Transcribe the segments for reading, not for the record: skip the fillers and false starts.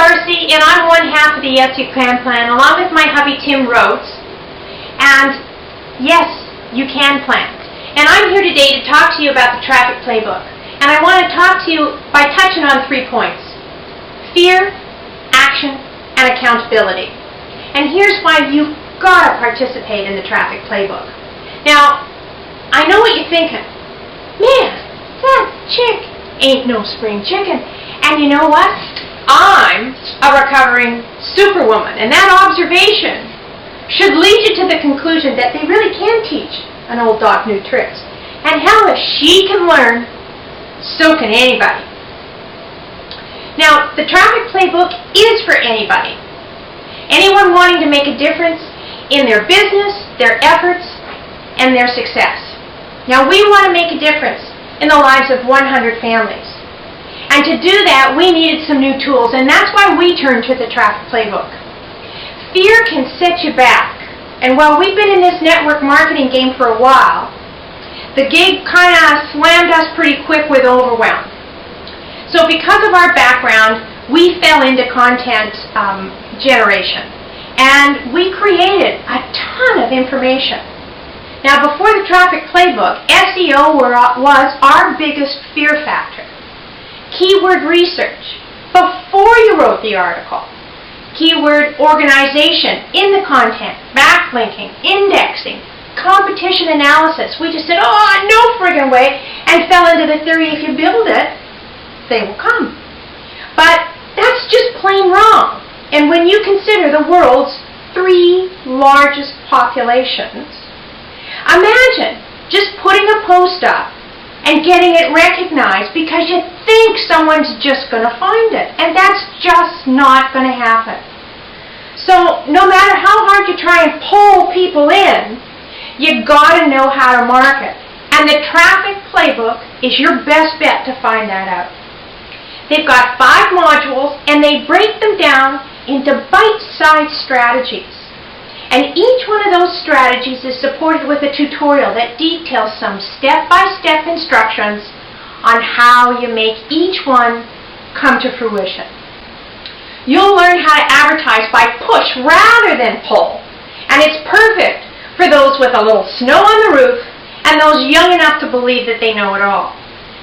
Darcy, and I'm one half of the Yes You Can plan, along with my hubby Tim Rhodes. And yes, you can plan. And I'm here today to talk to you about the Traffic Playbook. And I want to talk to you by touching on 3 points: fear, action, and accountability. And here's why you've got to participate in the Traffic Playbook. Now, I know what you're thinking. Man, that chick ain't no spring chicken. And you know what? I'm a recovering superwoman. And that observation should lead you to the conclusion that they really can teach an old dog new tricks. And hell, if she can learn, so can anybody. Now, the Traffic Playbook is for anybody. Anyone wanting to make a difference in their business, their efforts, and their success. Now, we want to make a difference in the lives of 100 families. And to do that, we needed some new tools, and that's why we turned to the Traffic Playbook. Fear can set you back. And while we've been in this network marketing game for a while, the gig kind of slammed us pretty quick with overwhelm. So because of our background, we fell into content generation. And we created a ton of information. Now, before the Traffic Playbook, SEO was our biggest fear factor. Keyword research, before you wrote the article. Keyword organization in the content, backlinking, indexing, competition analysis. We just said, oh, no friggin' way, and fell into the theory if you build it, they will come. But that's just plain wrong. And when you consider the world's 3 largest populations, imagine just putting a post up and getting it recognized because you think someone's just going to find it. And that's just not going to happen. So no matter how hard you try and pull people in, you got to know how to market. And the Traffic Playbook is your best bet to find that out. They've got 5 modules, and they break them down into bite-sized strategies. And each one of those strategies is supported with a tutorial that details some step-by-step instructions on how you make each one come to fruition. You'll learn how to advertise by push rather than pull. And it's perfect for those with a little snow on the roof and those young enough to believe that they know it all.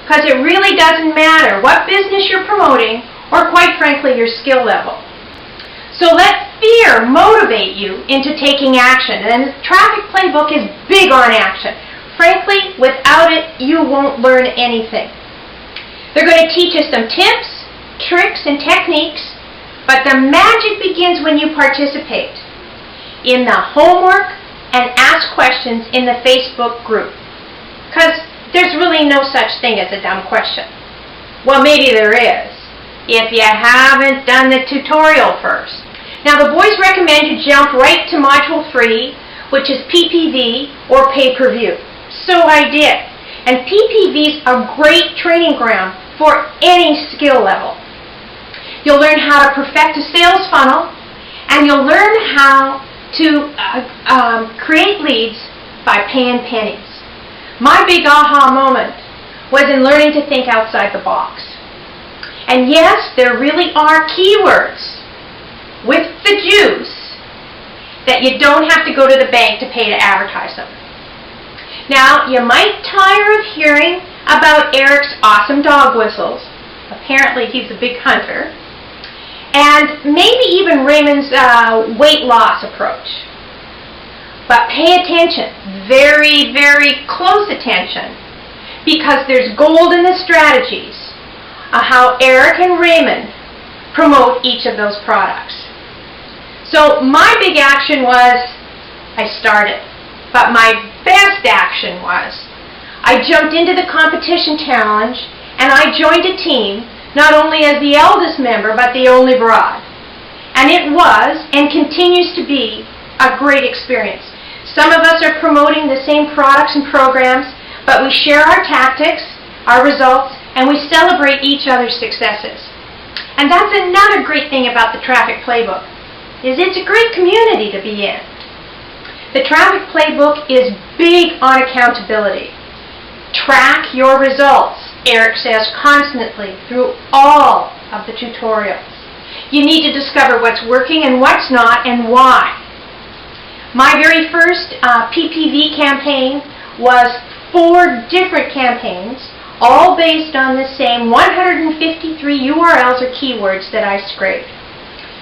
Because it really doesn't matter what business you're promoting or, quite frankly, your skill level. So let fear motivate you into taking action. And the Traffic Playbook is big on action. Frankly, without it, you won't learn anything. They're going to teach you some tips, tricks, and techniques, but the magic begins when you participate in the homework and ask questions in the Facebook group. Because there's really no such thing as a dumb question. Well, maybe there is, if you haven't done the tutorial first. Now, the boys recommend you jump right to Module 3, which is PPV or pay-per-view. So I did. And PPV is a great training ground for any skill level. You'll learn how to perfect a sales funnel, and you'll learn how to create leads by paying pennies. My big aha moment was in learning to think outside the box. And yes, there really are keywords with the juice that you don't have to go to the bank to pay to advertise them. Now, you might tire of hearing about Eric's awesome dog whistles. Apparently, he's a big hunter. And maybe even Raymond's weight loss approach. But pay attention, very, very close attention, because there's gold in the strategies of how Eric and Raymond promote each of those products. So my big action was I started, but my best action was I jumped into the competition challenge and I joined a team, not only as the eldest member, but the only broad. And it was, and continues to be, a great experience. Some of us are promoting the same products and programs, but we share our tactics, our results, and we celebrate each other's successes. And that's another great thing about the Traffic Playbook, is it's a great community to be in. The Traffic Playbook is big on accountability. Track your results, Eric says constantly through all of the tutorials. You need to discover what's working and what's not and why. My very first PPV campaign was 4 different campaigns, all based on the same 153 URLs or keywords that I scraped.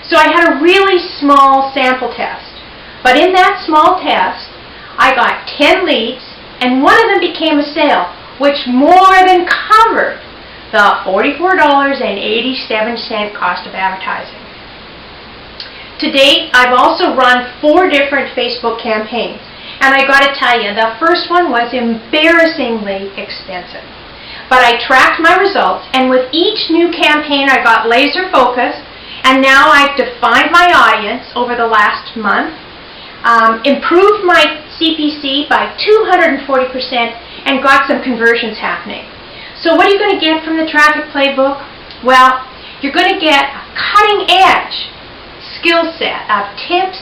So I had a really small sample test. But in that small test, I got 10 leads, and one of them became a sale, which more than covered the $44.87 cost of advertising. To date, I've also run 4 different Facebook campaigns, and I got to tell you, the first one was embarrassingly expensive. But I tracked my results, and with each new campaign I got laser focused, and now I've defined my audience over the last month, improved my CPC by 240%, and got some conversions happening. So what are you going to get from the Traffic Playbook? Well, you're going to get a cutting-edge skill set of tips,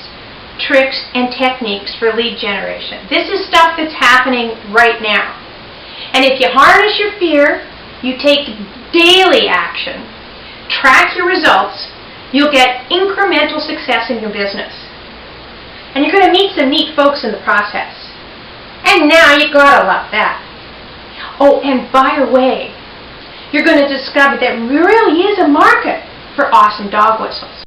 tricks, and techniques for lead generation. This is stuff that's happening right now. And if you harness your fear, you take daily action, track your results, you'll get incremental success in your business. And you're going to meet some neat folks in the process. And now you gotta love that. Oh, and by the way, you're going to discover that there really is a market for awesome dog whistles.